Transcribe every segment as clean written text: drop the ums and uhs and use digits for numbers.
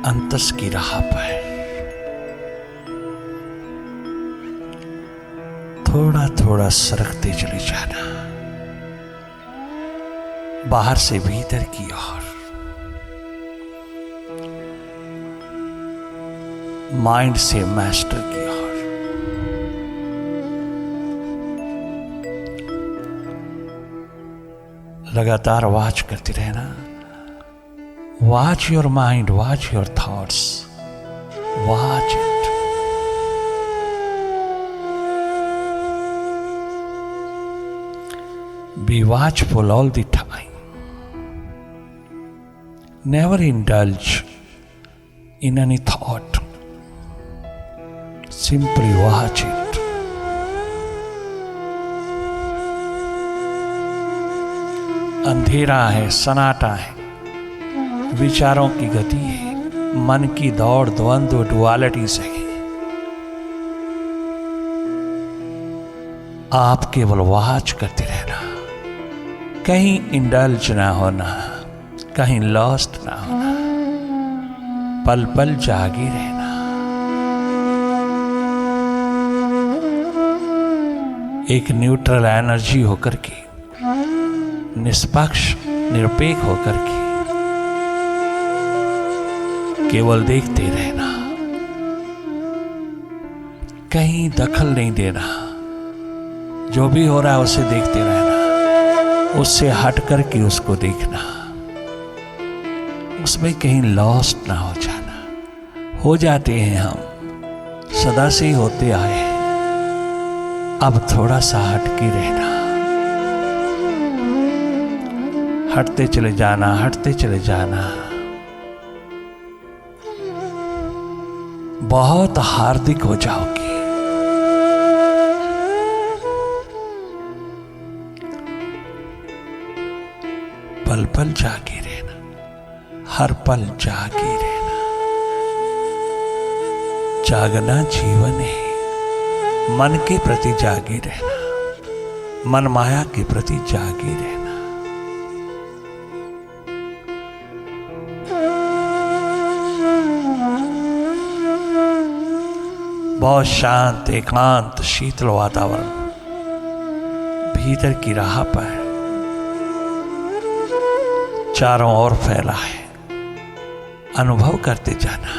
अंतस की राह पर थोड़ा थोड़ा सरकते चले जाना, बाहर से भीतर की ओर, माइंड से मास्टर की ओर। लगातार वॉच करते रहना। Watch your mind, watch your thoughts, watch it. Be watchful all the time. Never indulge in any thought. Simply watch it. अंधेरा है, सन्नाटा है, विचारों की गति है, मन की दौड़, द्वंद्व, डुअलिटी से है। आप केवल वॉच करते रहना, कहीं इंडल्ज ना होना, कहीं लॉस्ट ना होना, पल पल जागे रहना। एक न्यूट्रल एनर्जी होकर के, निष्पक्ष निरपेक्ष होकर के केवल देखते रहना, कहीं दखल नहीं देना। जो भी हो रहा है उसे देखते रहना, उससे हट करके उसको देखना, उसमें कहीं लॉस्ट ना हो जाना। हो जाते हैं हम, सदा से ही होते आए हैं, अब थोड़ा सा हट के रहना, हटते चले जाना, हटते चले जाना। बहुत हार्दिक हो जाओगे। पल पल जागे रहना, हर पल जागे रहना। जागना जीवन है। मन के प्रति जागे रहना, मन माया के प्रति जागे रहना। बहुत शांत, एकांत, शीतल वातावरण भीतर की राह पर चारों ओर फैला है। अनुभव करते जाना।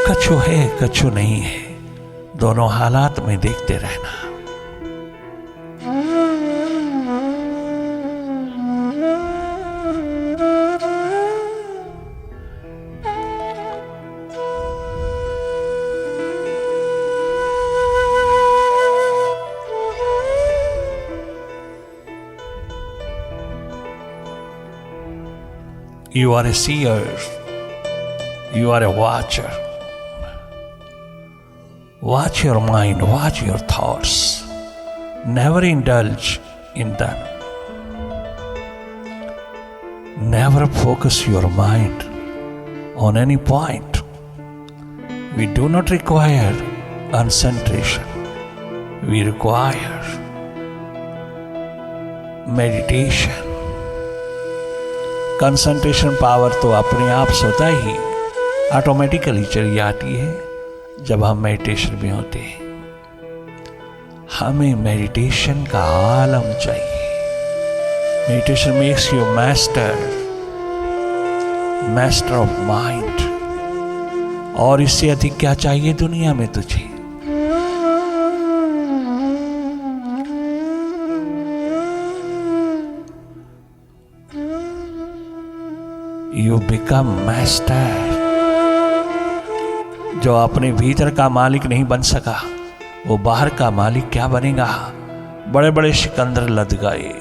कछु है, कछु नहीं है, दोनों हालात में देखते रहना। You are a seer. You are a watcher. Watch your mind, watch your thoughts. Never indulge in them. Never focus your mind on any point. We do not require concentration. We require meditation. Concentration power तो अपने आप स्वतः ही automatically चली आती है जब हम meditation में होते हैं। हमें मेडिटेशन का आलम चाहिए। Meditation makes you master of mind. और इससे अधिक क्या चाहिए दुनिया में तुझे? You become master। जो अपने भीतर का मालिक नहीं बन सका, वो बाहर का मालिक क्या बनेगा? बड़े बड़े सिकंदर लद गए,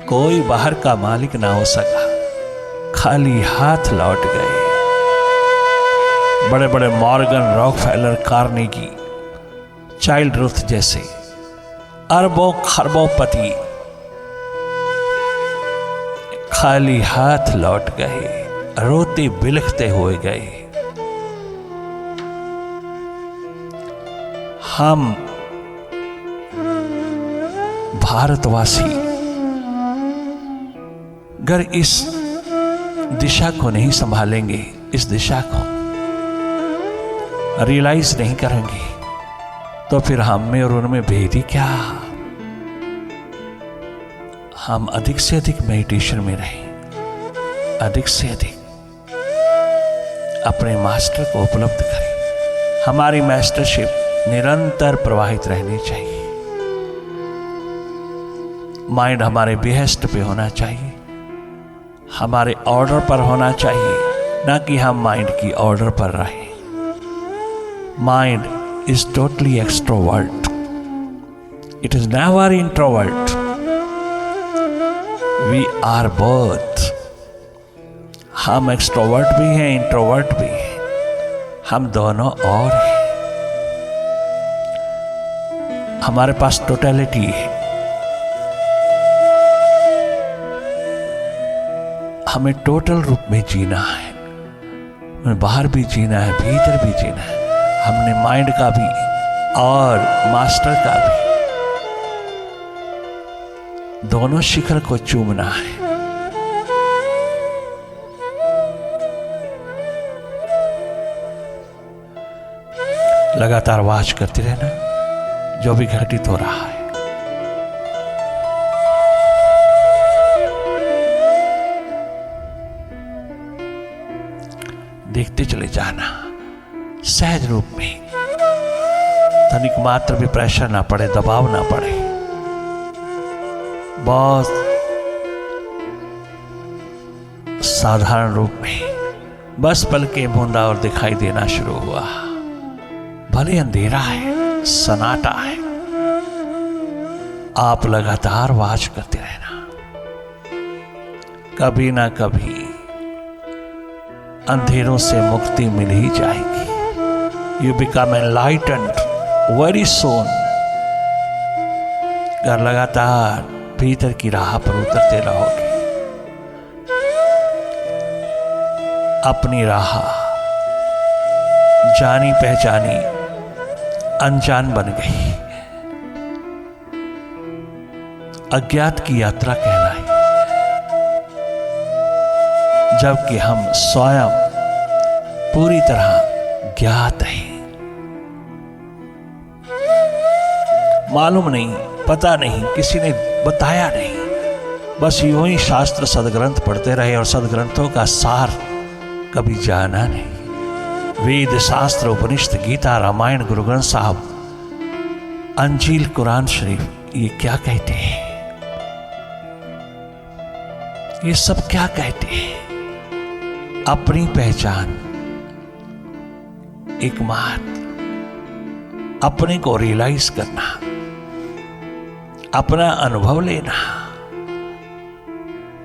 कोई बाहर का मालिक ना हो सका, खाली हाथ लौट गए। बड़े बड़े Morgan, Rockefeller, Carnegie, child Ruth जैसे अरबों खरबों पति खाली हाथ लौट गए, रोते बिलखते हुए गए। हम भारतवासी अगर इस दिशा को नहीं संभालेंगे, इस दिशा को रियलाइज नहीं करेंगे, तो फिर हम में और उनमें भेद ही क्या। हम अधिक से अधिक मेडिटेशन में रहें, अधिक से अधिक अपने मास्टर को उपलब्ध करें। हमारी मास्टरशिप निरंतर प्रवाहित रहनी चाहिए। माइंड हमारे बेहेस्ट पे होना चाहिए, हमारे ऑर्डर पर होना चाहिए, ना कि हम माइंड की ऑर्डर पर रहें। Mind is totally extrovert, it is never introvert. We are both. हम एक्सट्रोवर्ट भी हैं, इंट्रोवर्ट भी हैं, हम दोनों और हैं। हमारे पास टोटलिटी है। हमें टोटल रूप में जीना है, हमें बाहर भी जीना है, भीतर भी जीना है। हमने माइंड का भी और मास्टर का भी दोनों शिखर को चूमना है। लगातार वाच करते रहना जो भी घटित हो रहा है। देखते चले जाना सहज रूप में, तनिक मात्र भी प्रेशर ना पड़े, दबाव ना पड़े। बहुत साधारण रूप में बस पलके बूंदा और दिखाई देना शुरू हुआ। भले अंधेरा है, सन्नाटा है, आप लगातार वाच करते रहना। कभी ना कभी अंधेरों से मुक्ति मिल ही जाएगी। You become enlightened very soon. अगर लगातार भीतर की राह पर उतरते रहोगे, अपनी राह जानी पहचानी अनजान बन गई, अज्ञात की यात्रा कहलाई। जबकि हम स्वयं पूरी तरह ज्ञात हैं। मालूम नहीं, पता नहीं, किसी ने बताया नहीं, बस यूं ही शास्त्र सदग्रंथ पढ़ते रहे और सदग्रंथों का सार कभी जाना नहीं। वेद, शास्त्र, उपनिषद, गीता, रामायण, गुरु ग्रंथ साहब, अंजील, कुरान शरीफ, ये क्या कहते हैं? ये सब क्या कहते हैं? अपनी पहचान, एकमात्र अपने को रियलाइज करना, अपना अनुभव लेना,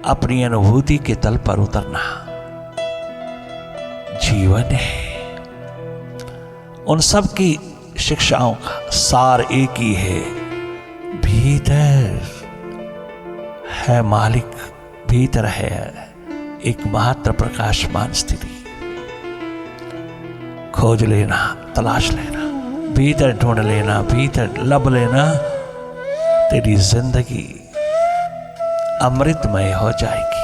अपनी अनुभूति के तल पर उतरना जीवन है। उन सब की शिक्षाओं का सार एक ही है। भीतर है मालिक, भीतर है एकमात्र प्रकाशमान स्थिति। खोज लेना, तलाश लेना, भीतर ढूंढ लेना, भीतर लब लेना, तेरी जिंदगी अमृतमय हो जाएगी।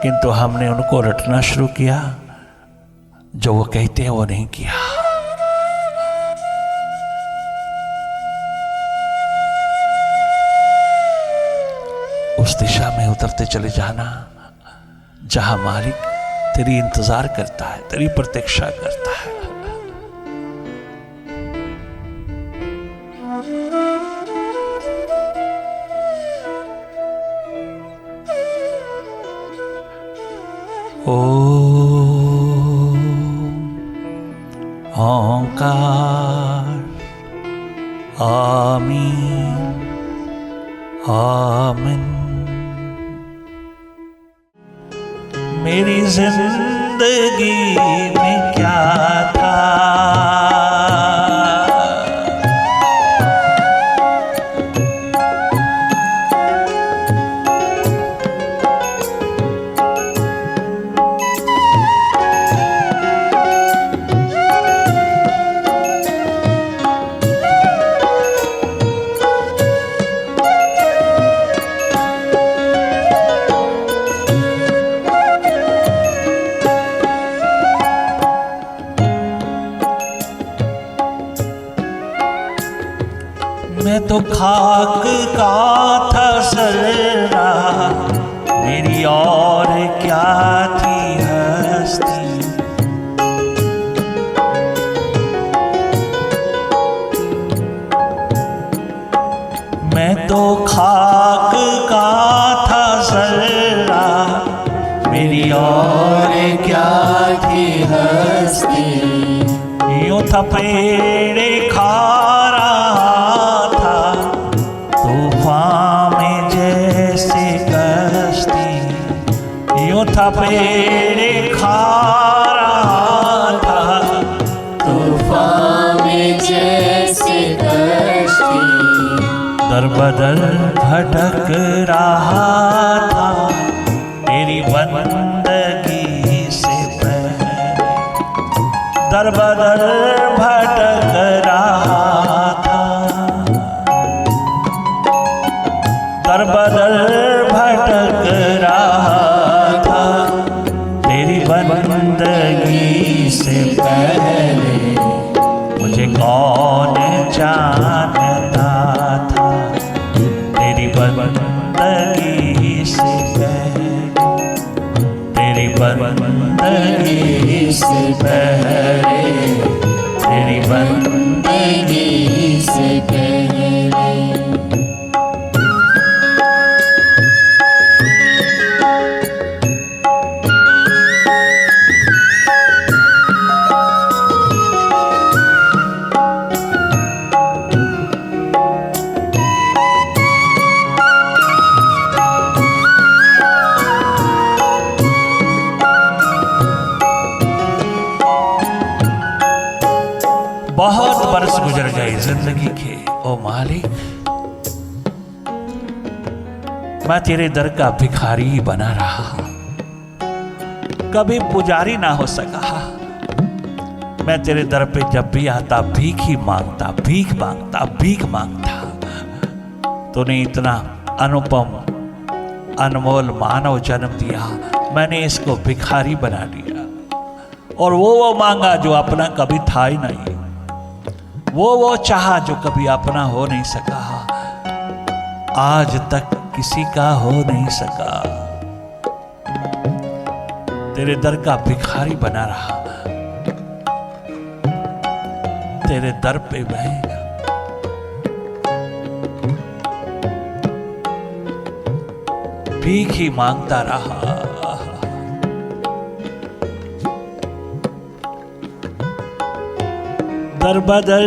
किंतु हमने उनको रटना शुरू किया, जो वो कहते हैं वो नहीं किया। उस दिशा में उतरते चले जाना जहां मालिक तेरी इंतजार करता है, तेरी प्रतीक्षा करता है। ओंकार आमीन आमीन। मेरी जिंदगी में क्या था, मैं तो खाक का था सर्रा, मेरी और क्या थी हस्ती। मैं तो खाक का था सर्रा, मेरी और क्या थी हस्ती। यूं था पेड़े खा रहा था तूफान में जैसे कश्ती। यूं था पेड़े खा रहा था तूफान में जैसे कश्ती। दर बदर भटक रहा था तेरी बंदगी से पहले। दर बदर भटक रहा था, दर बदर भटक रहा था तेरी बंदगी से पहले। मुझे कौन जानता था तेरी बंदगी से पहले, तेरी बंदगी से पहले, तेरी बंदगी से पहले। बहुत बरस गुजर गए जिंदगी के ओ मालिक, मैं तेरे दर का भिखारी बना रहा, कभी पुजारी ना हो सका। मैं तेरे दर पे जब भी आता भीख ही मांगता, भीख मांगता, भीख मांगता। तूने इतना अनुपम अनमोल मानव जन्म दिया, मैंने इसको भिखारी बना दिया। और वो मांगा जो अपना कभी था ही नहीं, वो चाहा जो कभी अपना हो नहीं सका, आज तक किसी का हो नहीं सका। तेरे दर का भिखारी बना रहा, तेरे दर पे मैं भीख ही मांगता रहा। दर बदर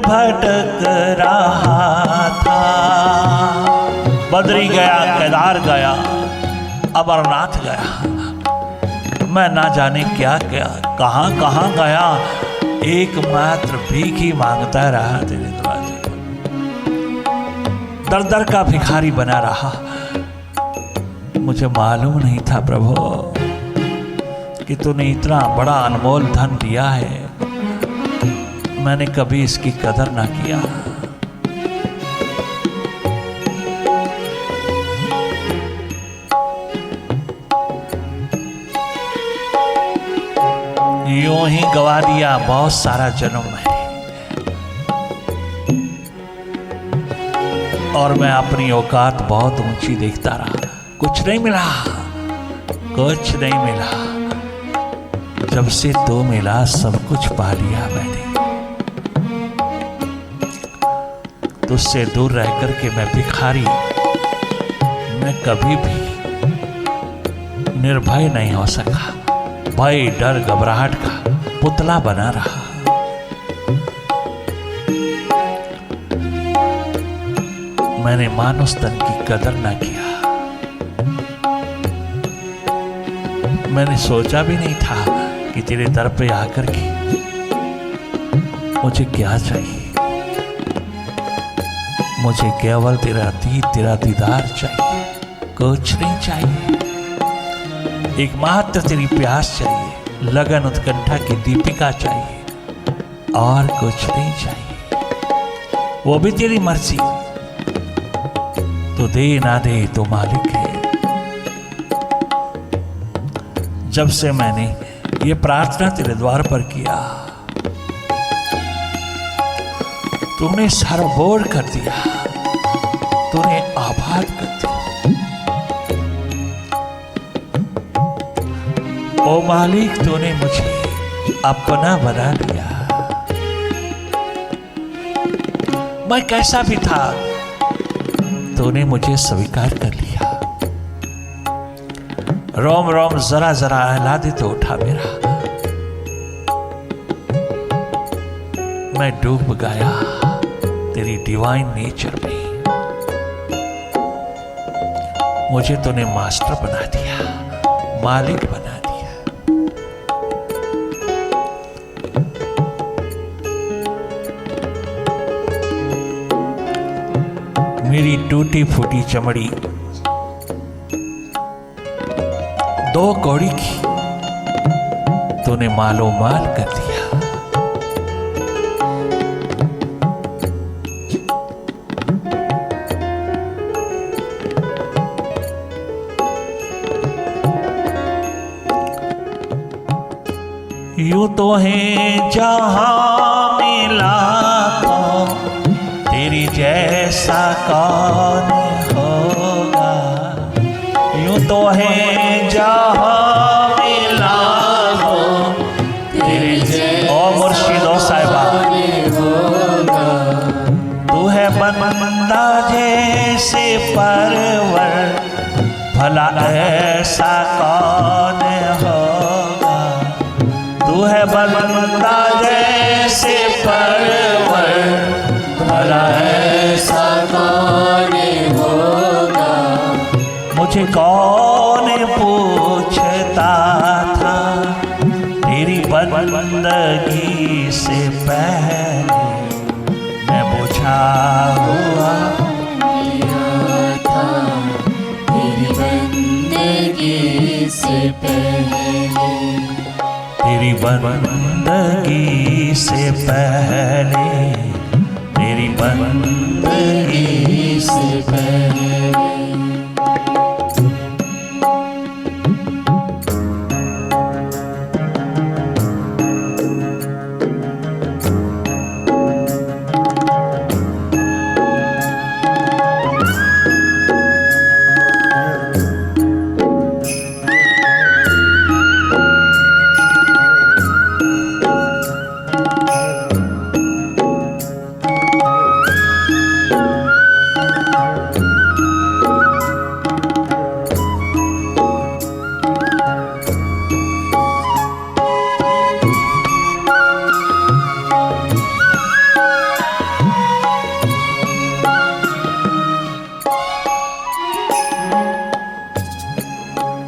भटक रहा था, बद्री गया, केदार गया, अमरनाथ गया, मैं ना जाने क्या क्या कहां कहां गया, एकमात्र भीख ही मांगता रहा तेरे दरवाजे। दर दर का भिखारी बना रहा। मुझे मालूम नहीं था प्रभु कि तूने इतना बड़ा अनमोल धन दिया है, मैंने कभी इसकी कदर ना किया। यूं ही गवा दिया बहुत सारा जन्म है, और मैं अपनी औकात बहुत ऊंची देखता रहा। कुछ नहीं मिला, कुछ नहीं मिला। जब से तो मिला सब कुछ पा लिया मैंने। तुझसे दूर रह करके मैं भिखारी, मैं कभी भी निर्भय नहीं हो सका। भय डर घबराहट का पुतला बना रहा। मैंने मानव तन की कदर ना किया। मैंने सोचा भी नहीं था कि तेरे दर पे आकर के मुझे क्या चाहिए। मुझे केवल तेरा दीदार चाहिए, कुछ नहीं चाहिए। एकमात्र तेरी प्यास चाहिए, लगन उत्कंठा की दीपिका चाहिए, और कुछ नहीं चाहिए। वो भी तेरी मर्जी, तो दे ना दे तो मालिक है। जब से मैंने ये प्रार्थना तेरे द्वार पर किया, तुमने सारा बोर कर दिया, तूने आबाद कर दिया। ओ मालिक, तूने मुझे अपना बना लिया। मैं कैसा भी था, तूने मुझे स्वीकार कर लिया। रोम रोम जरा जरा आह्लादित तो उठा मेरा। मैं डूब गया तेरी डिवाइन नेचर में। मुझे तूने मास्टर बना दिया, मालिक बना दिया। मेरी टूटी फूटी चमड़ी 2 कौड़ी की तूने मालो माल कर दिया। यूं तो है जहां मिला तो तेरी जैसा कौन होगा। यूं तो है जहां मिला हो तेरी जैसा। ओ मुर्शिद ओ साहिबा, तू है बंदा जैसे परवर, भला ऐसा कौन होगा। तू है बंदा जैसे परवर, भला ऐसा कौन होगा। मुझे कौन पूछता था तेरी बंदगी से पहले, मैं बुझा हुआ था तेरी बंदगी से पहले। तेरी बंदगी से पहले, तेरी बंदगी से पहले।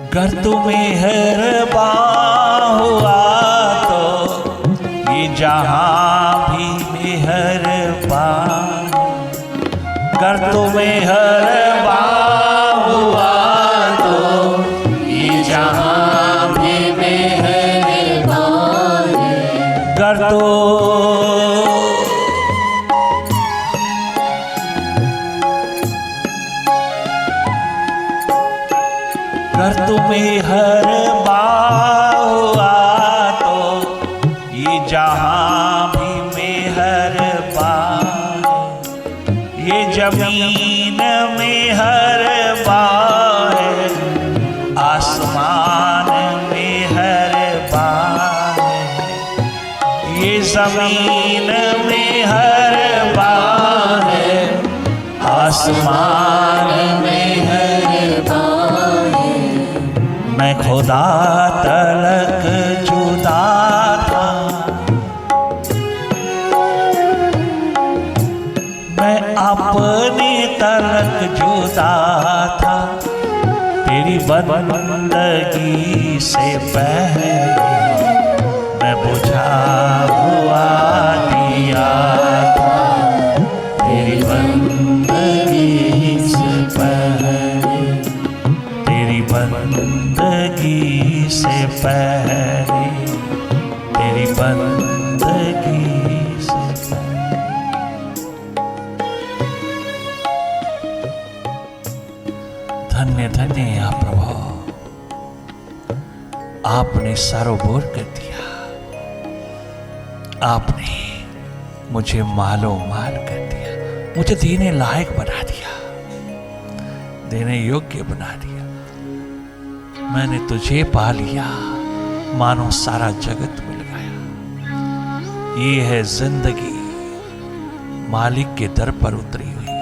अगर तू मेहरबान हुआ तो ये जहां भी मेहरबान। अगर तू मेहरबान हुआ तो ये जहां भी मेहरबान। अगर तू अगर तुम्हें हर बार हुआ तो ये जहां भी मेहरबान। ये जमीन में हर बार है, आसमान में हर बार है। ये जमीन में हर बार है, आसमान में हर बार। मैं खुदा तलक जुदा था, मैं अपने तलक जुदा था। तेरी बंदगी से पहले मैं बुझा हुआ दिया था। तेरी बंदगी से पहले, तेरी बंदगी से पहले, तेरी बंदगी से पहले। धन्य धन्य या प्रभु, आपने सारोबोर कर दिया। आपने मुझे मालो माल कर दिया, मुझे देने लायक बना दिया, देने योग्य बना दिया। मैंने तुझे पा लिया, मानो सारा जगत मिल गया। ये है जिंदगी मालिक के दर पर उतरी हुई,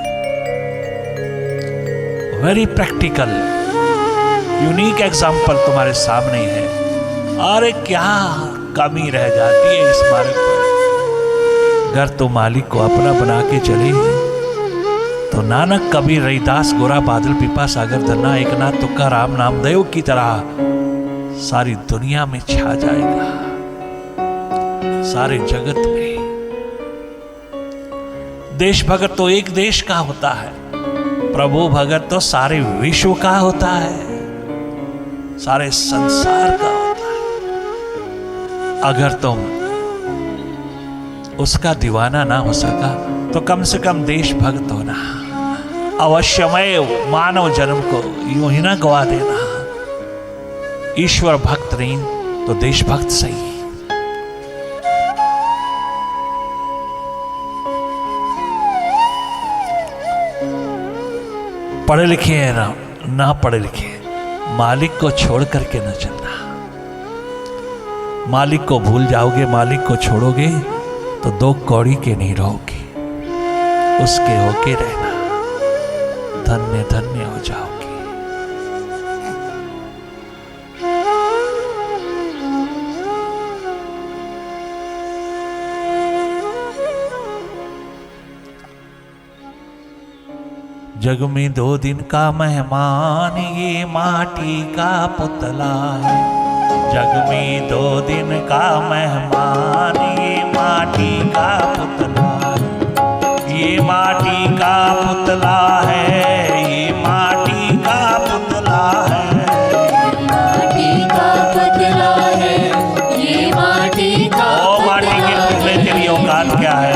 वेरी प्रैक्टिकल यूनिक एग्जाम्पल तुम्हारे सामने है। अरे क्या कमी रह जाती है इस मार्ग पर। अगर तो मालिक को अपना बना के चले तो नानक कबीर रविदास गोरा बादल पीपा सागर धन्ना एकनाथ तुक्का राम नामदेव की तरह सारी दुनिया में छा जाएगा, सारे जगत में। देश भगत तो एक देश का होता है, प्रभु भगत तो सारे विश्व का होता है, सारे संसार का होता है। अगर तुम उसका दीवाना ना हो सका तो कम से कम देश भक्त होना। अवश्यमय मानव जन्म को यूं ही ना गवा देना। ईश्वर भक्त नहीं तो देशभक्त सही। पढ़े लिखे हैं ना पढ़े लिखे, मालिक को छोड़ करके न चलना। मालिक को भूल जाओगे, मालिक को छोड़ोगे तो दो कौड़ी के नहीं रहोगे, उसके होके रहना, धन्य धन्य हो जाओगे। जग में 2 दिन का मेहमान ये माटी का पुतला है। जग में 2 दिन का मेहमान ये माटी का पुतला है। ये माटी का पुतला है, ये माटी का पुतला है। माटी का पुतला है, ये माटी का माटी के पुतले के लिए औकात क्या है?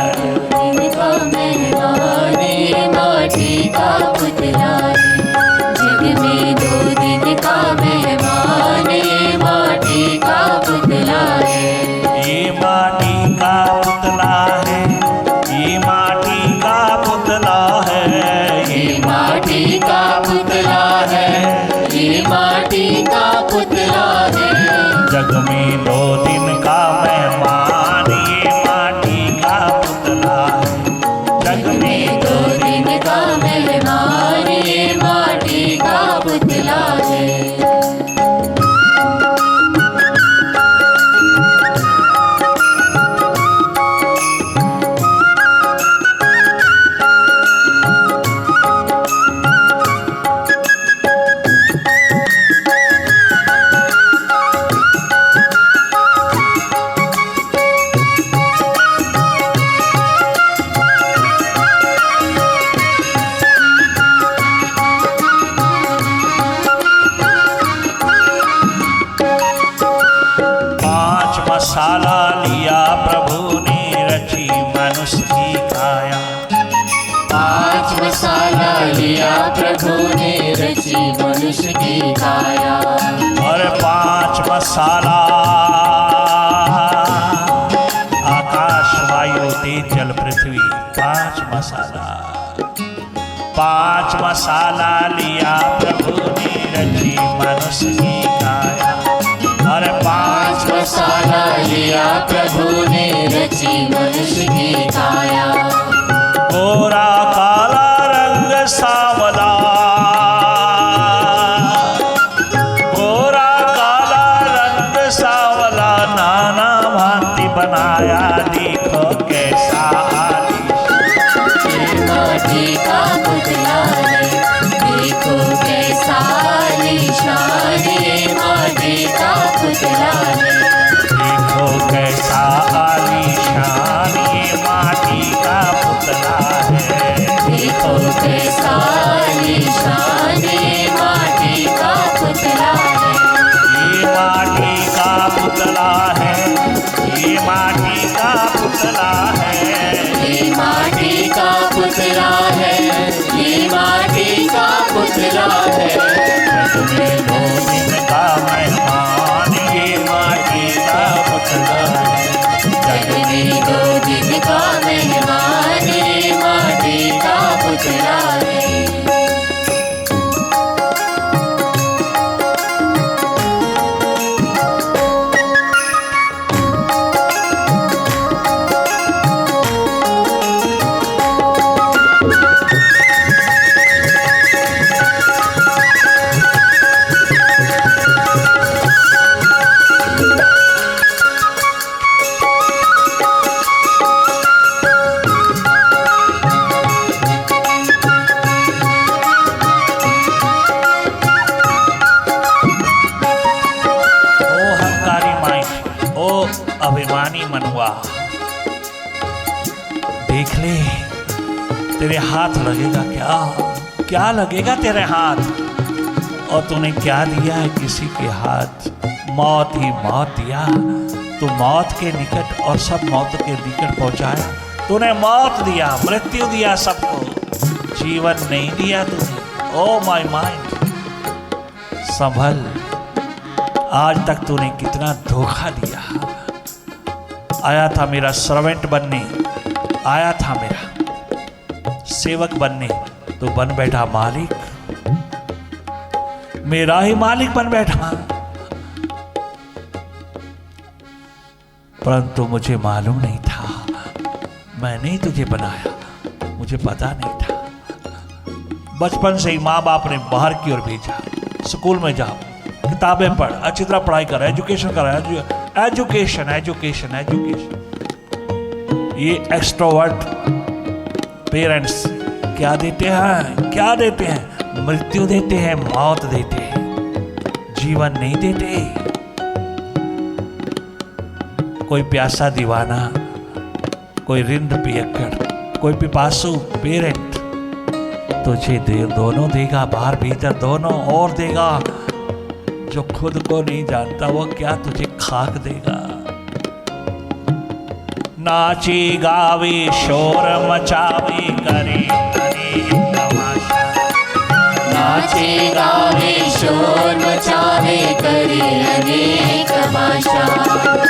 इनका मेहमान ये माटी का पुतला है। जग में 2 दिन का मेहमान ये माटी का पुतला है। ये माटी का पुतला है, ये माटी का पुतला है। ये माटी का पुतला है, ये माटी का पुतला है। जग में 2 दिन का मेहमान ये माटी का पुतला है। जग में 2 दिन का मेहमान ये माटी का पुतला है। मसाला लिया प्रभु ने रची मनुष्य की काया। 5 मसाला लिया प्रभु ने रची मनुष्य की काया। और 5 मसाला आकाश वायु तेज जल पृथ्वी, 5 मसाला। 5 मसाला लिया प्रभु ने रची मनुष्य की काया। और 5 मसाला लिया प्रभु ने रची मनुष्य की काया। गोरा काला रंग सावला, गोरा काला रंग सावला, नाना भांति बनाया देखो कैसा माटी का पुतला है, देखो कैसा आलीशान ये माटी का पुतला है। देखो कैसा आलीशान ये माटी का पुतला है। देखो कैसा आलीशान ये माटी का पुतला है। ये माटी का पुतला है, ये माटी का पुतला है। ये माटी का पुतला है, ये माटी का पुतला है। जग में 2 दिन का मेहमान ये माटी का पुतला है। जग में 2 दिन का तेरे हाथ लगेगा क्या? क्या लगेगा तेरे हाथ? और तूने क्या दिया है किसी के हाथ? मौत ही मौत दिया। तू मौत के निकट और सब मौत के निकट पहुंचाया। तूने मौत दिया, मृत्यु दिया सबको, जीवन नहीं दिया तूने। ओ माय माइंड, संभल। आज तक तूने कितना धोखा दिया। आया था मेरा सर्वेंट बनने, आया था मेरा सेवक बनने, तो बन बैठा मालिक, मेरा ही मालिक बन बैठा। परंतु मुझे मालूम नहीं था, मैंने ही तुझे बनाया, मुझे पता नहीं था। बचपन से ही माँ बाप ने बाहर की ओर भेजा, स्कूल में जाओ, किताबें पढ़, अच्छी तरह पढ़ाई कर, एजुकेशन कर, एजुकेशन एजुकेशन एजुकेशन। ये एक्सट्रोवर्ट पेरेंट्स क्या देते हैं? क्या देते हैं? मृत्यु देते हैं, मौत देते हैं, जीवन नहीं देते। कोई प्यासा दीवाना, कोई रिंद पियक्कड़, कोई पिपासु पेरेंट तुझे दोनों देगा, बाहर भीतर दोनों, और देगा। जो खुद को नहीं जानता वो क्या तुझे खाक देगा। नाची गावे शोर मचावे करे तमाशा, नाचे गावे शोर मचावे करे अनेक तमाशा।